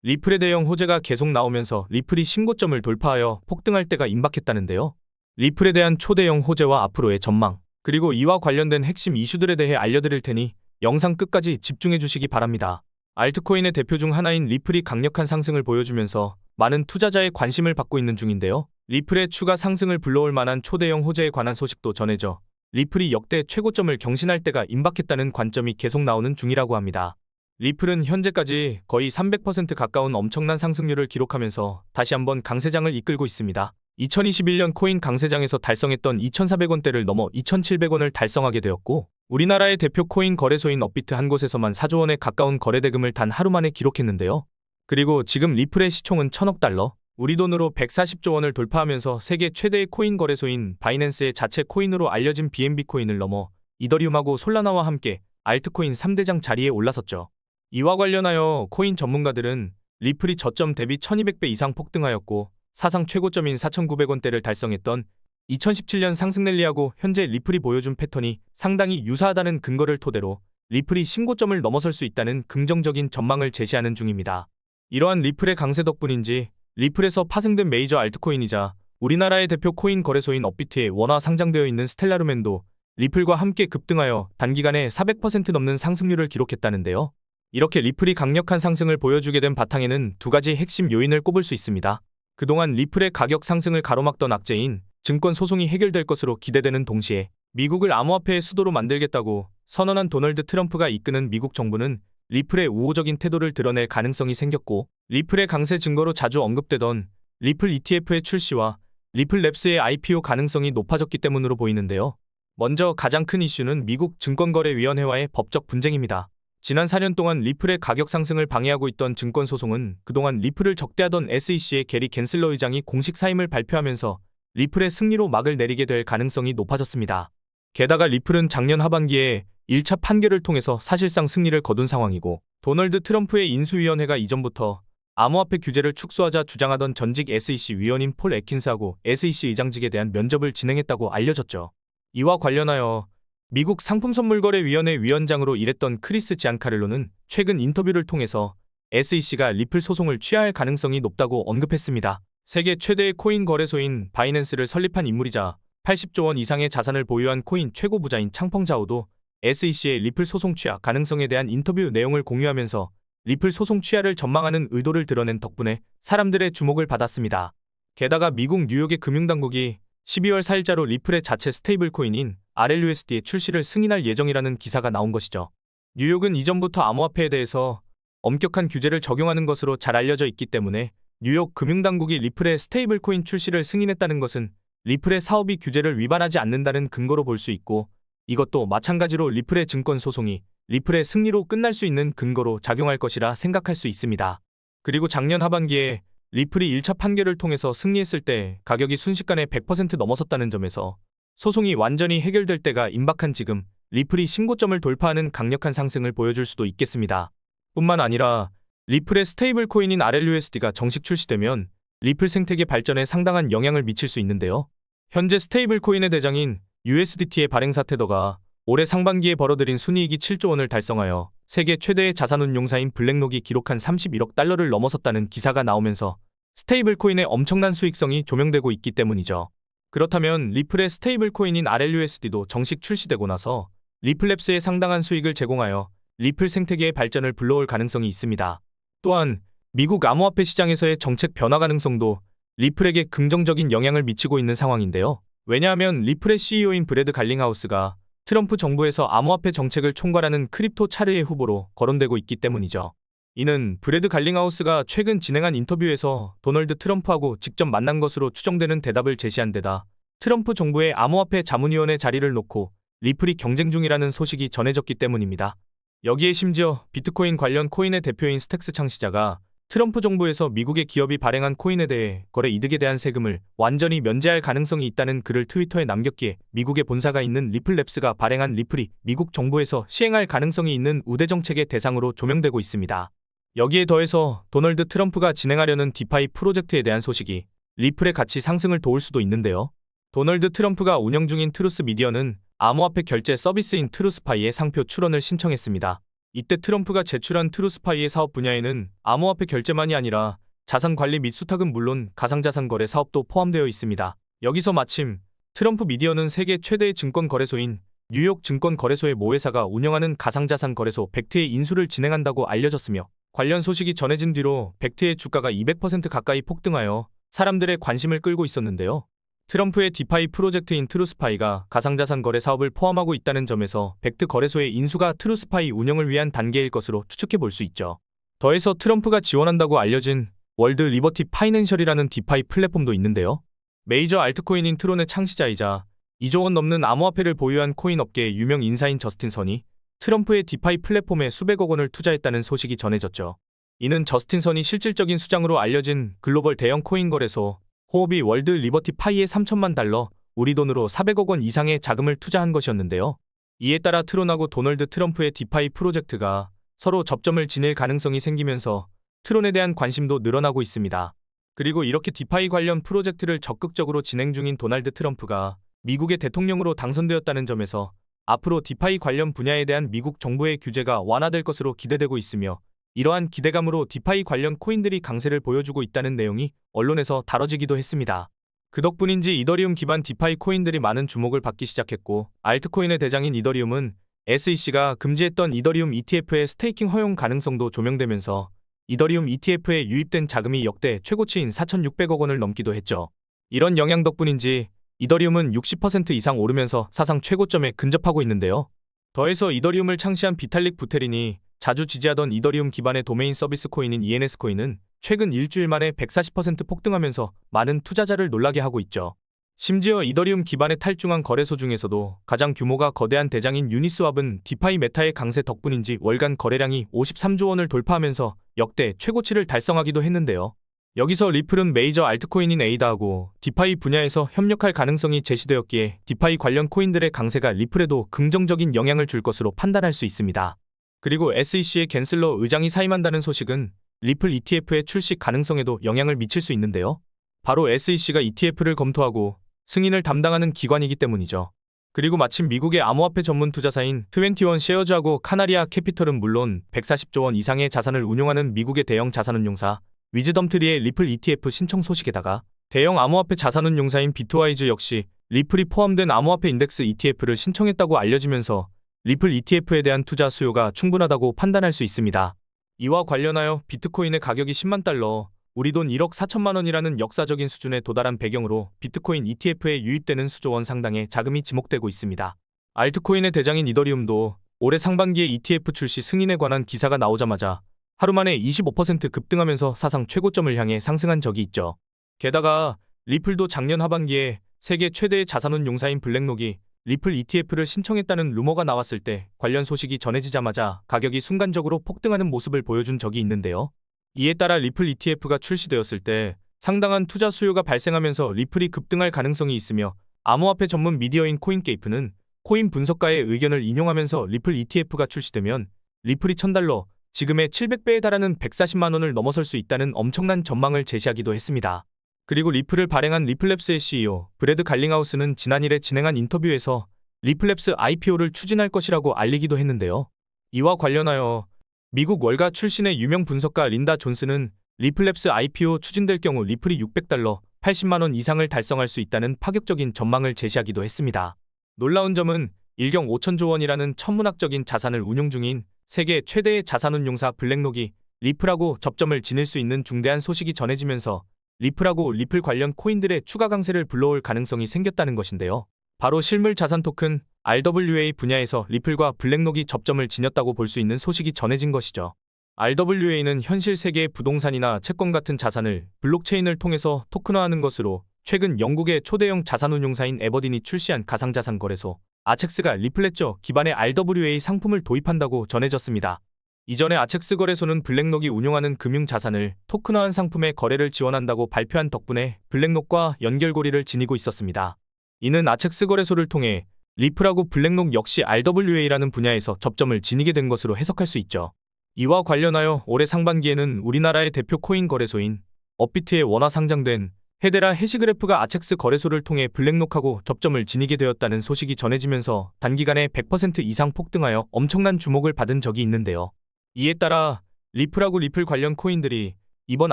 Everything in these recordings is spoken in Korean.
리플의 대형 호재가 계속 나오면서 리플이 신고점을 돌파하여 폭등할 때가 임박했다는데요. 리플에 대한 초대형 호재와 앞으로의 전망, 그리고 이와 관련된 핵심 이슈들에 대해 알려드릴 테니 영상 끝까지 집중해 주시기 바랍니다. 알트코인의 대표 중 하나인 리플이 강력한 상승을 보여주면서 많은 투자자의 관심을 받고 있는 중인데요. 리플의 추가 상승을 불러올 만한 초대형 호재에 관한 소식도 전해져 리플이 역대 최고점을 경신할 때가 임박했다는 관점이 계속 나오는 중이라고 합니다. 리플은 현재까지 거의 300% 가까운 엄청난 상승률을 기록하면서 다시 한번 강세장을 이끌고 있습니다. 2021년 코인 강세장에서 달성했던 2,400원대를 넘어 2,700원을 달성하게 되었고, 우리나라의 대표 코인 거래소인 업비트 한 곳에서만 4조 원에 가까운 거래대금을 단 하루 만에 기록했는데요. 그리고 지금 리플의 시총은 1,000억 달러, 우리 돈으로 140조 원을 돌파하면서 세계 최대의 코인 거래소인 바이낸스의 자체 코인으로 알려진 BNB 코인을 넘어 이더리움하고 솔라나와 함께 알트코인 3대장 자리에 올라섰죠. 이와 관련하여 코인 전문가들은 리플이 저점 대비 1200배 이상 폭등하였고 사상 최고점인 4,900원대를 달성했던 2017년 상승 랠리하고 현재 리플이 보여준 패턴이 상당히 유사하다는 근거를 토대로 리플이 신고점을 넘어설 수 있다는 긍정적인 전망을 제시하는 중입니다. 이러한 리플의 강세 덕분인지 리플에서 파생된 메이저 알트코인이자 우리나라의 대표 코인 거래소인 업비트에 원화 상장되어 있는 스텔라루멘도 리플과 함께 급등하여 단기간에 400% 넘는 상승률을 기록했다는데요. 이렇게 리플이 강력한 상승을 보여주게 된 바탕에는 두 가지 핵심 요인을 꼽을 수 있습니다. 그동안 리플의 가격 상승을 가로막던 악재인 증권 소송이 해결될 것으로 기대되는 동시에 미국을 암호화폐의 수도로 만들겠다고 선언한 도널드 트럼프가 이끄는 미국 정부는 리플의 우호적인 태도를 드러낼 가능성이 생겼고, 리플의 강세 증거로 자주 언급되던 리플 ETF의 출시와 리플랩스의 IPO 가능성이 높아졌기 때문으로 보이는데요. 먼저 가장 큰 이슈는 미국 증권거래위원회와의 법적 분쟁입니다. 지난 4년 동안 리플의 가격 상승을 방해하고 있던 증권 소송은 그동안 리플을 적대하던 SEC의 게리 겐슬러 의장이 공식 사임을 발표하면서 리플의 승리로 막을 내리게 될 가능성이 높아졌습니다. 게다가 리플은 작년 하반기에 1차 판결을 통해서 사실상 승리를 거둔 상황이고, 도널드 트럼프의 인수위원회가 이전부터 암호화폐 규제를 축소하자 주장하던 전직 SEC 위원인 폴 애킨스하고 SEC 의장직에 대한 면접을 진행했다고 알려졌죠. 이와 관련하여 미국 상품선물거래위원회 위원장으로 일했던 크리스 지안카를로는 최근 인터뷰를 통해서 SEC가 리플 소송을 취하할 가능성이 높다고 언급했습니다. 세계 최대의 코인 거래소인 바이낸스를 설립한 인물이자 80조 원 이상의 자산을 보유한 코인 최고 부자인 창펑자오도 SEC의 리플 소송 취하 가능성에 대한 인터뷰 내용을 공유하면서 리플 소송 취하를 전망하는 의도를 드러낸 덕분에 사람들의 주목을 받았습니다. 게다가 미국 뉴욕의 금융당국이 12월 4일자로 리플의 자체 스테이블 코인인 RLUSD의 출시를 승인할 예정이라는 기사가 나온 것이죠. 뉴욕은 이전부터 암호화폐에 대해서 엄격한 규제를 적용하는 것으로 잘 알려져 있기 때문에 뉴욕 금융당국이 리플의 스테이블 코인 출시를 승인했다는 것은 리플의 사업이 규제를 위반하지 않는다는 근거로 볼 수 있고, 이것도 마찬가지로 리플의 증권 소송이 리플의 승리로 끝날 수 있는 근거로 작용할 것이라 생각할 수 있습니다. 그리고 작년 하반기에 리플이 1차 판결을 통해서 승리했을 때 가격이 순식간에 100% 넘어섰다는 점에서 소송이 완전히 해결될 때가 임박한 지금 리플이 신고점을 돌파하는 강력한 상승을 보여줄 수도 있겠습니다. 뿐만 아니라 리플의 스테이블 코인인 RLUSD가 정식 출시되면 리플 생태계 발전에 상당한 영향을 미칠 수 있는데요. 현재 스테이블 코인의 대장인 USDT의 발행사 테더가 올해 상반기에 벌어들인 순이익이 7조 원을 달성하여 세계 최대의 자산운용사인 블랙록이 기록한 31억 달러를 넘어섰다는 기사가 나오면서 스테이블 코인의 엄청난 수익성이 조명되고 있기 때문이죠. 그렇다면 리플의 스테이블 코인인 RLUSD도 정식 출시되고 나서 리플랩스에 상당한 수익을 제공하여 리플 생태계의 발전을 불러올 가능성이 있습니다. 또한 미국 암호화폐 시장에서의 정책 변화 가능성도 리플에게 긍정적인 영향을 미치고 있는 상황인데요. 왜냐하면 리플의 CEO인 브래드 갈링하우스가 트럼프 정부에서 암호화폐 정책을 총괄하는 크립토 차르의 후보로 거론되고 있기 때문이죠. 이는 브래드 갈링하우스가 최근 진행한 인터뷰에서 도널드 트럼프하고 직접 만난 것으로 추정되는 대답을 제시한 데다 트럼프 정부의 암호화폐 자문위원회 자리를 놓고 리플이 경쟁 중이라는 소식이 전해졌기 때문입니다. 여기에 심지어 비트코인 관련 코인의 대표인 스택스 창시자가 트럼프 정부에서 미국의 기업이 발행한 코인에 대해 거래 이득에 대한 세금을 완전히 면제할 가능성이 있다는 글을 트위터에 남겼기에 미국의 본사가 있는 리플랩스가 발행한 리플이 미국 정부에서 시행할 가능성이 있는 우대 정책의 대상으로 조명되고 있습니다. 여기에 더해서 도널드 트럼프가 진행하려는 디파이 프로젝트에 대한 소식이 리플의 가치 상승을 도울 수도 있는데요. 도널드 트럼프가 운영 중인 트루스 미디어는 암호화폐 결제 서비스인 트루스파이의 상표 출원을 신청했습니다. 이때 트럼프가 제출한 트루스파이의 사업 분야에는 암호화폐 결제만이 아니라 자산관리 및 수탁은 물론 가상자산 거래 사업도 포함되어 있습니다. 여기서 마침 트럼프 미디어는 세계 최대의 증권거래소인 뉴욕 증권거래소의 모회사가 운영하는 가상자산 거래소 벡트의 인수를 진행한다고 알려졌으며 관련 소식이 전해진 뒤로 벡트의 주가가 200% 가까이 폭등하여 사람들의 관심을 끌고 있었는데요. 트럼프의 디파이 프로젝트인 트루스파이가 가상자산 거래 사업을 포함하고 있다는 점에서 벡트 거래소의 인수가 트루스파이 운영을 위한 단계일 것으로 추측해 볼 수 있죠. 더해서 트럼프가 지원한다고 알려진 월드 리버티 파이낸셜이라는 디파이 플랫폼도 있는데요. 메이저 알트코인인 트론의 창시자이자 2조 원 넘는 암호화폐를 보유한 코인 업계의 유명 인사인 저스틴 선이 트럼프의 디파이 플랫폼에 수백억 원을 투자했다는 소식이 전해졌죠. 이는 저스틴 선이 실질적인 수장으로 알려진 글로벌 대형 코인 거래소 호흡이 월드 리버티 파이에 3천만 달러, 우리 돈으로 400억 원 이상의 자금을 투자한 것이었는데요. 이에 따라 트론하고 도널드 트럼프의 디파이 프로젝트가 서로 접점을 지닐 가능성이 생기면서 트론에 대한 관심도 늘어나고 있습니다. 그리고 이렇게 디파이 관련 프로젝트를 적극적으로 진행 중인 도널드 트럼프가 미국의 대통령으로 당선되었다는 점에서 앞으로 디파이 관련 분야에 대한 미국 정부의 규제가 완화될 것으로 기대되고 있으며 이러한 기대감으로 디파이 관련 코인들이 강세를 보여주고 있다는 내용이 언론에서 다뤄지기도 했습니다. 그 덕분인지 이더리움 기반 디파이 코인들이 많은 주목을 받기 시작했고 알트코인의 대장인 이더리움은 SEC가 금지했던 이더리움 ETF의 스테이킹 허용 가능성도 조명되면서 이더리움 ETF에 유입된 자금이 역대 최고치인 4,600억 원을 넘기도 했죠. 이런 영향 덕분인지 이더리움은 60% 이상 오르면서 사상 최고점에 근접하고 있는데요. 더해서 이더리움을 창시한 비탈릭 부테린이 자주 지지하던 이더리움 기반의 도메인 서비스 코인인 ENS 코인은 최근 일주일 만에 140% 폭등하면서 많은 투자자를 놀라게 하고 있죠. 심지어 이더리움 기반의 탈중앙 거래소 중에서도 가장 규모가 거대한 대장인 유니스왑은 디파이 메타의 강세 덕분인지 월간 거래량이 53조 원을 돌파하면서 역대 최고치를 달성하기도 했는데요. 여기서 리플은 메이저 알트코인인 에이다하고 디파이 분야에서 협력할 가능성이 제시되었기에 디파이 관련 코인들의 강세가 리플에도 긍정적인 영향을 줄 것으로 판단할 수 있습니다. 그리고 SEC의 갠슬러 의장이 사임한다는 소식은 리플 ETF의 출시 가능성에도 영향을 미칠 수 있는데요. 바로 SEC가 ETF를 검토하고 승인을 담당하는 기관이기 때문이죠. 그리고 마침 미국의 암호화폐 전문 투자사인 21 쉐어즈하고 카나리아 캐피털은 물론 140조 원 이상의 자산을 운용하는 미국의 대형 자산운용사 위즈덤트리의 리플 ETF 신청 소식에다가 대형 암호화폐 자산운용사인 비트와이즈 역시 리플이 포함된 암호화폐 인덱스 ETF를 신청했다고 알려지면서 리플 ETF에 대한 투자 수요가 충분하다고 판단할 수 있습니다. 이와 관련하여 비트코인의 가격이 10만 달러, 우리 돈 1억 4천만 원이라는 역사적인 수준에 도달한 배경으로 비트코인 ETF에 유입되는 수조 원 상당의 자금이 지목되고 있습니다. 알트코인의 대장인 이더리움도 올해 상반기에 ETF 출시 승인에 관한 기사가 나오자마자 하루 만에 25% 급등하면서 사상 최고점을 향해 상승한 적이 있죠. 게다가 리플도 작년 하반기에 세계 최대의 자산운용사인 블랙록이 리플 ETF를 신청했다는 루머가 나왔을 때 관련 소식이 전해지자마자 가격이 순간적으로 폭등하는 모습을 보여준 적이 있는데요. 이에 따라 리플 ETF가 출시되었을 때 상당한 투자 수요가 발생하면서 리플이 급등할 가능성이 있으며 암호화폐 전문 미디어인 코인게이프는 코인 분석가의 의견을 인용하면서 리플 ETF가 출시되면 리플이 1,000달러, 지금의 700배에 달하는 140만 원을 넘어설 수 있다는 엄청난 전망을 제시하기도 했습니다. 그리고 리플을 발행한 리플랩스의 CEO 브래드 갈링하우스는 지난일에 진행한 인터뷰에서 리플랩스 IPO를 추진할 것이라고 알리기도 했는데요. 이와 관련하여 미국 월가 출신의 유명 분석가 린다 존스는 리플랩스 IPO 추진될 경우 리플이 600달러, 80만 원 이상을 달성할 수 있다는 파격적인 전망을 제시하기도 했습니다. 놀라운 점은 1경 5천조 원이라는 천문학적인 자산을 운용 중인 세계 최대의 자산운용사 블랙록이 리플하고 접점을 지닐 수 있는 중대한 소식이 전해지면서 리플하고 리플 관련 코인들의 추가 강세를 불러올 가능성이 생겼다는 것인데요. 바로 실물 자산 토큰 RWA 분야에서 리플과 블랙록이 접점을 지녔다고 볼 수 있는 소식이 전해진 것이죠. RWA는 현실 세계의 부동산이나 채권 같은 자산을 블록체인을 통해서 토큰화하는 것으로 최근 영국의 초대형 자산운용사인 에버딘이 출시한 가상자산 거래소 아첵스가 리플레저 기반의 RWA 상품을 도입한다고 전해졌습니다. 이전에 아첵스 거래소는 블랙록이 운용하는 금융자산을 토큰화한 상품의 거래를 지원한다고 발표한 덕분에 블랙록과 연결고리를 지니고 있었습니다. 이는 아첵스 거래소를 통해 리플하고 블랙록 역시 RWA라는 분야에서 접점을 지니게 된 것으로 해석할 수 있죠. 이와 관련하여 올해 상반기에는 우리나라의 대표 코인 거래소인 업비트에 원화 상장된 헤데라 해시그래프가 아첵스 거래소를 통해 블랙록하고 접점을 지니게 되었다는 소식이 전해지면서 단기간에 100% 이상 폭등하여 엄청난 주목을 받은 적이 있는데요. 이에 따라 리플하고 리플 관련 코인들이 이번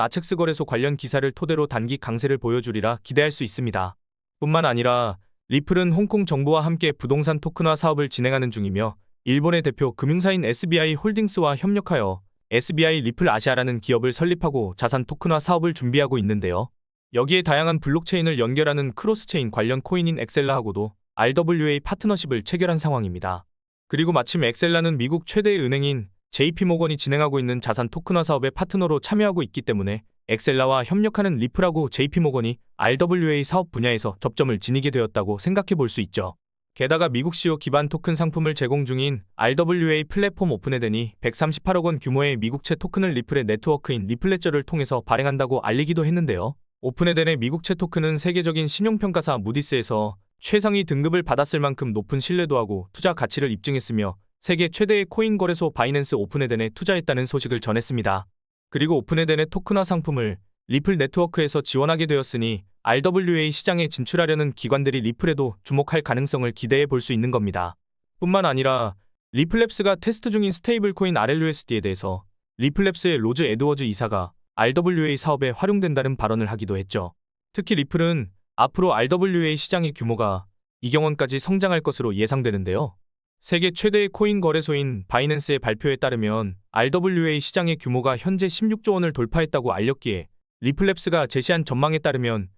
아첵스 거래소 관련 기사를 토대로 단기 강세를 보여주리라 기대할 수 있습니다. 뿐만 아니라 리플은 홍콩 정부와 함께 부동산 토큰화 사업을 진행하는 중이며 일본의 대표 금융사인 SBI 홀딩스와 협력하여 SBI 리플 아시아라는 기업을 설립하고 자산 토큰화 사업을 준비하고 있는데요. 여기에 다양한 블록체인을 연결하는 크로스체인 관련 코인인 엑셀라하고도 RWA 파트너십을 체결한 상황입니다. 그리고 마침 엑셀라는 미국 최대의 은행인 JP모건이 진행하고 있는 자산 토큰화 사업의 파트너로 참여하고 있기 때문에 엑셀라와 협력하는 리플하고 JP모건이 RWA 사업 분야에서 접점을 지니게 되었다고 생각해 볼 수 있죠. 게다가 미국 시오 기반 토큰 상품을 제공 중인 RWA 플랫폼 오픈에덴이 138억 원 규모의 미국채 토큰을 리플의 네트워크인 리플레저를 통해서 발행한다고 알리기도 했는데요. 오픈에덴의 미국채 토큰은 세계적인 신용평가사 무디스에서 최상위 등급을 받았을 만큼 높은 신뢰도하고 투자 가치를 입증했으며 세계 최대의 코인 거래소 바이낸스 오픈에덴에 투자했다는 소식을 전했습니다. 그리고 오픈에덴의 토큰화 상품을 리플 네트워크에서 지원하게 되었으니 RWA 시장에 진출하려는 기관들이 리플에도 주목할 가능성을 기대해 볼 수 있는 겁니다. 뿐만 아니라 리플랩스가 테스트 중인 스테이블 코인 RLUSD에 대해서 리플랩스의 로즈 에드워즈 이사가 RWA 사업에 활용된다는 발언을 하기도 했죠. 특히 리플은 앞으로 RWA 시장의 규모가 2경 원까지 성장할 것으로 예상되는데요. 세계 최대의 코인 거래소인 바이낸스의 발표에 따르면 RWA 시장의 규모가 현재 16조 원을 돌파했다고 알렸기에 리플랩스가 제시한 전망에 따르면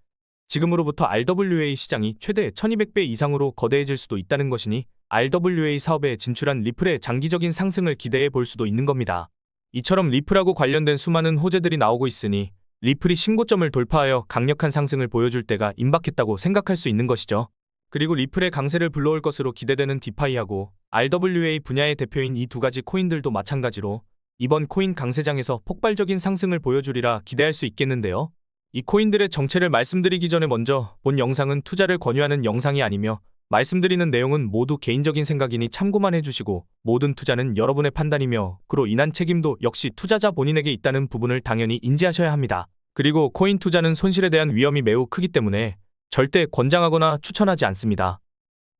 지금으로부터 RWA 시장이 최대 1200배 이상으로 거대해질 수도 있다는 것이니 RWA 사업에 진출한 리플의 장기적인 상승을 기대해 볼 수도 있는 겁니다. 이처럼 리플하고 관련된 수많은 호재들이 나오고 있으니 리플이 신고점을 돌파하여 강력한 상승을 보여줄 때가 임박했다고 생각할 수 있는 것이죠. 그리고 리플의 강세를 불러올 것으로 기대되는 디파이하고 RWA 분야의 대표인 이 두 가지 코인들도 마찬가지로 이번 코인 강세장에서 폭발적인 상승을 보여주리라 기대할 수 있겠는데요. 이 코인들의 정체를 말씀드리기 전에 먼저 본 영상은 투자를 권유하는 영상이 아니며 말씀드리는 내용은 모두 개인적인 생각이니 참고만 해주시고 모든 투자는 여러분의 판단이며 그로 인한 책임도 역시 투자자 본인에게 있다는 부분을 당연히 인지하셔야 합니다. 그리고 코인 투자는 손실에 대한 위험이 매우 크기 때문에 절대 권장하거나 추천하지 않습니다.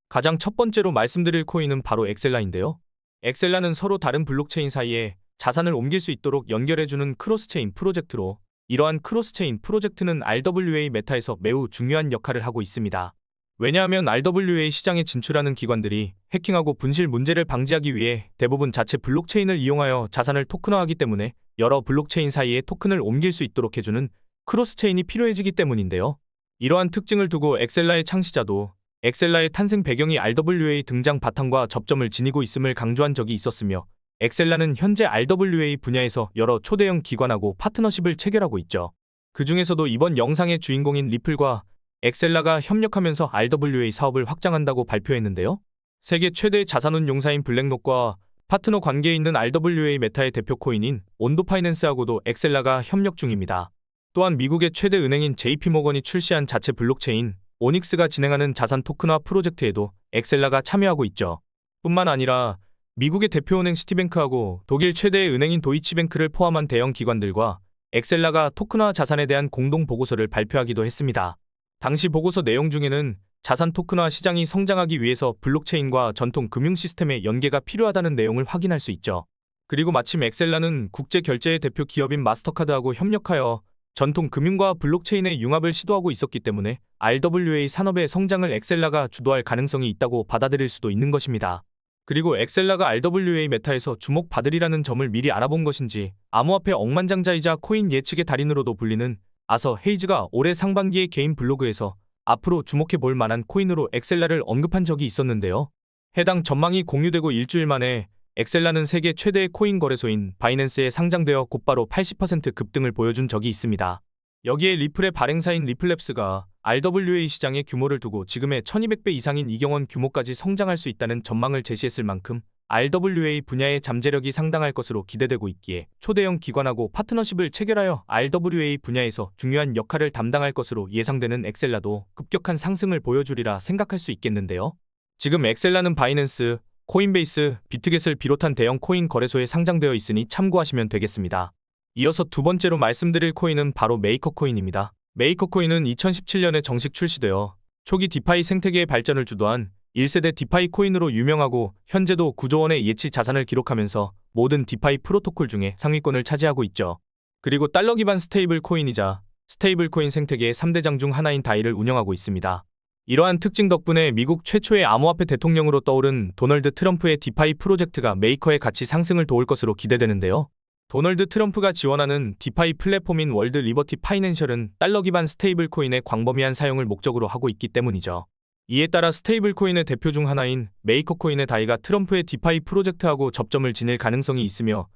가장 첫 번째로 말씀드릴 코인은 바로 엑셀라인데요. 엑셀라는 서로 다른 블록체인 사이에 자산을 옮길 수 있도록 연결해주는 크로스체인 프로젝트로 이러한 크로스체인 프로젝트는 RWA 메타에서 매우 중요한 역할을 하고 있습니다. 왜냐하면 RWA 시장에 진출하는 기관들이 해킹하고 분실 문제를 방지하기 위해 대부분 자체 블록체인을 이용하여 자산을 토큰화하기 때문에 여러 블록체인 사이에 토큰을 옮길 수 있도록 해주는 크로스체인이 필요해지기 때문인데요. 이러한 특징을 두고 엑셀라의 창시자도 엑셀라의 탄생 배경이 RWA 등장 바탕과 접점을 지니고 있음을 강조한 적이 있었으며 엑셀라는 현재 RWA 분야에서 여러 초대형 기관하고 파트너십을 체결하고 있죠. 그 중에서도 이번 영상의 주인공인 리플과 엑셀라가 협력하면서 RWA 사업을 확장한다고 발표했는데요. 세계 최대 자산운용사인 블랙록과 파트너 관계에 있는 RWA 메타의 대표 코인인 온도파이낸스하고도 엑셀라가 협력 중입니다. 또한 미국의 최대 은행인 JP모건이 출시한 자체 블록체인 오닉스가 진행하는 자산 토큰화 프로젝트에도 엑셀라가 참여하고 있죠. 뿐만 아니라 미국의 대표은행 시티뱅크하고 독일 최대의 은행인 도이치뱅크를 포함한 대형 기관들과 엑셀라가 토큰화 자산에 대한 공동 보고서를 발표하기도 했습니다. 당시 보고서 내용 중에는 자산 토큰화 시장이 성장하기 위해서 블록체인과 전통 금융 시스템의 연계가 필요하다는 내용을 확인할 수 있죠. 그리고 마침 엑셀라는 국제 결제의 대표 기업인 마스터카드하고 협력하여 전통 금융과 블록체인의 융합을 시도하고 있었기 때문에 RWA 산업의 성장을 엑셀라가 주도할 가능성이 있다고 받아들일 수도 있는 것입니다. 그리고 엑셀라가 RWA 메타에서 주목받으리라는 점을 미리 알아본 것인지 암호화폐 억만장자이자 코인 예측의 달인으로도 불리는 아서 헤이즈가 올해 상반기에 개인 블로그에서 앞으로 주목해 볼 만한 코인으로 엑셀라를 언급한 적이 있었는데요. 해당 전망이 공유되고 일주일 만에 엑셀라는 세계 최대의 코인 거래소인 바이낸스에 상장되어 곧바로 80% 급등을 보여준 적이 있습니다. 여기에 리플의 발행사인 리플랩스가 RWA 시장의 규모를 두고 지금의 1200배 이상인 2경 원 규모까지 성장할 수 있다는 전망을 제시했을 만큼 RWA 분야의 잠재력이 상당할 것으로 기대되고 있기에 초대형 기관하고 파트너십을 체결하여 RWA 분야에서 중요한 역할을 담당할 것으로 예상되는 엑셀라도 급격한 상승을 보여주리라 생각할 수 있겠는데요. 지금 엑셀라는 바이낸스, 코인베이스, 비트겟을 비롯한 대형 코인 거래소에 상장되어 있으니 참고하시면 되겠습니다. 이어서 두 번째로 말씀드릴 코인은 바로 메이커 코인입니다. 메이커 코인은 2017년에 정식 출시되어 초기 디파이 생태계의 발전을 주도한 1세대 디파이 코인으로 유명하고 현재도 9조 원의 예치 자산을 기록하면서 모든 디파이 프로토콜 중에 상위권을 차지하고 있죠. 그리고 달러 기반 스테이블 코인이자 스테이블 코인 생태계의 3대장 중 하나인 다이를 운영하고 있습니다. 이러한 특징 덕분에 미국 최초의 암호화폐 대통령으로 떠오른 도널드 트럼프의 디파이 프로젝트가 메이커의 가치 상승을 도울 것으로 기대되는데요. 도널드 트럼프가 지원하는 디파이 플랫폼인 월드 리버티 파이낸셜은 달러 기반 스테이블 코인의 광범위한 사용을 목적으로 하고 있기 때문이죠. 이에 따라 스테이블 코인의 대표 중 하나인 메이커 코인의 다이가 트럼프의 디파이 프로젝트하고 접점을 지닐 가능성이 있으며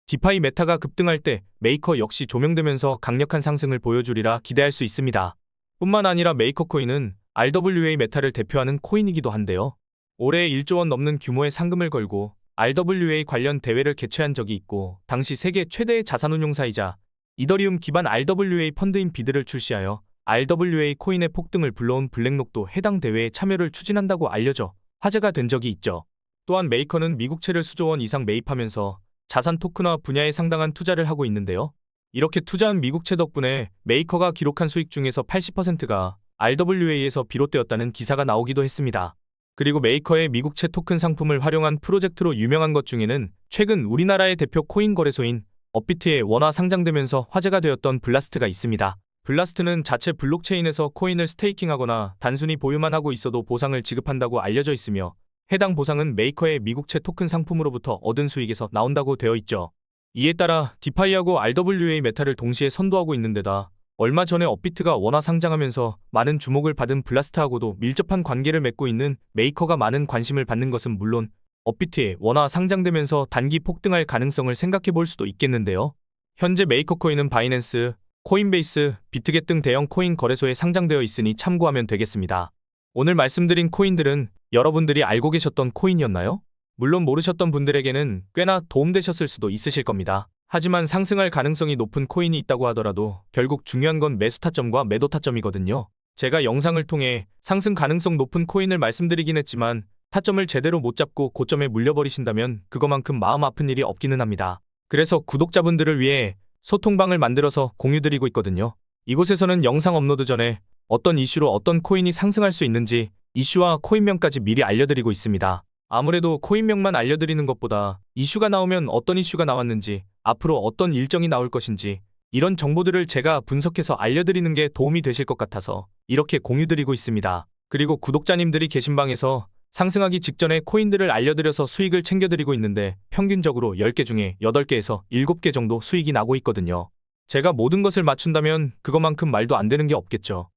디파이 메타가 급등할 때 메이커 역시 조명되면서 강력한 상승을 보여주리라 기대할 수 있습니다. 뿐만 아니라 메이커 코인은 RWA 메타를 대표하는 코인이기도 한데요. 올해 1조 원 넘는 규모의 상금을 걸고 RWA 관련 대회를 개최한 적이 있고 당시 세계 최대의 자산운용사이자 이더리움 기반 RWA 펀드인 비드를 출시하여 RWA 코인의 폭등을 불러온 블랙록도 해당 대회에 참여를 추진한다고 알려져 화제가 된 적이 있죠. 또한 메이커는 미국채를 수조 원 이상 매입하면서 자산 토큰화 분야에 상당한 투자를 하고 있는데요. 이렇게 투자한 미국채 덕분에 메이커가 기록한 수익 중에서 80%가 RWA에서 비롯되었다는 기사가 나오기도 했습니다. 그리고 메이커의 미국채 토큰 상품을 활용한 프로젝트로 유명한 것 중에는 최근 우리나라의 대표 코인 거래소인 업비트에 원화 상장되면서 화제가 되었던 블라스트가 있습니다. 블라스트는 자체 블록체인에서 코인을 스테이킹하거나 단순히 보유만 하고 있어도 보상을 지급한다고 알려져 있으며 해당 보상은 메이커의 미국채 토큰 상품으로부터 얻은 수익에서 나온다고 되어 있죠. 이에 따라 디파이하고 RWA 메타를 동시에 선도하고 있는 데다 얼마 전에 업비트가 원화 상장하면서 많은 주목을 받은 블라스트하고도 밀접한 관계를 맺고 있는 메이커가 많은 관심을 받는 것은 물론 업비트에 원화 상장되면서 단기 폭등할 가능성을 생각해 볼 수도 있겠는데요. 현재 메이커 코인은 바이낸스, 코인베이스, 비트겟 등 대형 코인 거래소에 상장되어 있으니 참고하면 되겠습니다. 오늘 말씀드린 코인들은 여러분들이 알고 계셨던 코인이었나요? 물론 모르셨던 분들에게는 꽤나 도움되셨을 수도 있으실 겁니다. 하지만 상승할 가능성이 높은 코인이 있다고 하더라도 결국 중요한 건 매수 타점과 매도 타점이거든요. 제가 영상을 통해 상승 가능성 높은 코인을 말씀드리긴 했지만 타점을 제대로 못 잡고 고점에 물려버리신다면 그거만큼 마음 아픈 일이 없기는 합니다. 그래서 구독자분들을 위해 소통방을 만들어서 공유드리고 있거든요. 이곳에서는 영상 업로드 전에 어떤 이슈로 어떤 코인이 상승할 수 있는지 이슈와 코인명까지 미리 알려드리고 있습니다. 아무래도 코인명만 알려드리는 것보다 이슈가 나오면 어떤 이슈가 나왔는지 앞으로 어떤 일정이 나올 것인지 이런 정보들을 제가 분석해서 알려드리는 게 도움이 되실 것 같아서 이렇게 공유드리고 있습니다. 그리고 구독자님들이 계신 방에서 상승하기 직전에 코인들을 알려드려서 수익을 챙겨드리고 있는데 평균적으로 10개 중에 8개에서 7개 정도 수익이 나고 있거든요. 제가 모든 것을 맞춘다면 그것만큼 말도 안 되는 게 없겠죠.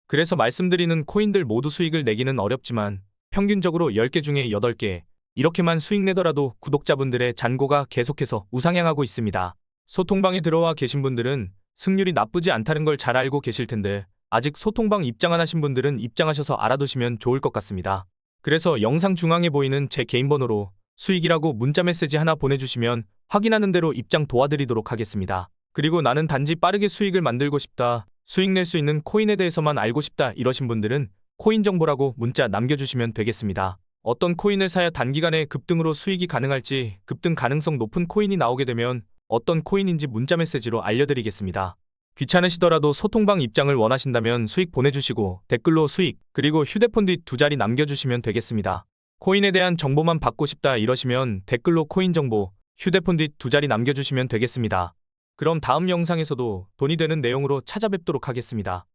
그래서 말씀드리는 코인들 모두 수익을 내기는 어렵지만 평균적으로 10개 중에 8개 이렇게만 수익 내더라도 구독자분들의 잔고가 계속해서 우상향하고 있습니다. 소통방에 들어와 계신 분들은 승률이 나쁘지 않다는 걸 잘 알고 계실 텐데 아직 소통방 입장 안 하신 분들은 입장하셔서 알아두시면 좋을 것 같습니다. 그래서 영상 중앙에 보이는 제 개인 번호로 수익이라고 문자 메시지 하나 보내주시면 확인하는 대로 입장 도와드리도록 하겠습니다. 그리고 나는 단지 빠르게 수익을 만들고 싶다, 수익 낼 수 있는 코인에 대해서만 알고 싶다 이러신 분들은 코인 정보라고 문자 남겨주시면 되겠습니다. 어떤 코인을 사야 단기간에 급등으로 수익이 가능할지 급등 가능성 높은 코인이 나오게 되면 어떤 코인인지 문자 메시지로 알려드리겠습니다. 귀찮으시더라도 소통방 입장을 원하신다면 수익 보내주시고 댓글로 수익 그리고 휴대폰 뒷 2자리 남겨주시면 되겠습니다. 코인에 대한 정보만 받고 싶다 이러시면 댓글로 코인 정보, 휴대폰 뒷 2자리 남겨주시면 되겠습니다. 그럼 다음 영상에서도 돈이 되는 내용으로 찾아뵙도록 하겠습니다.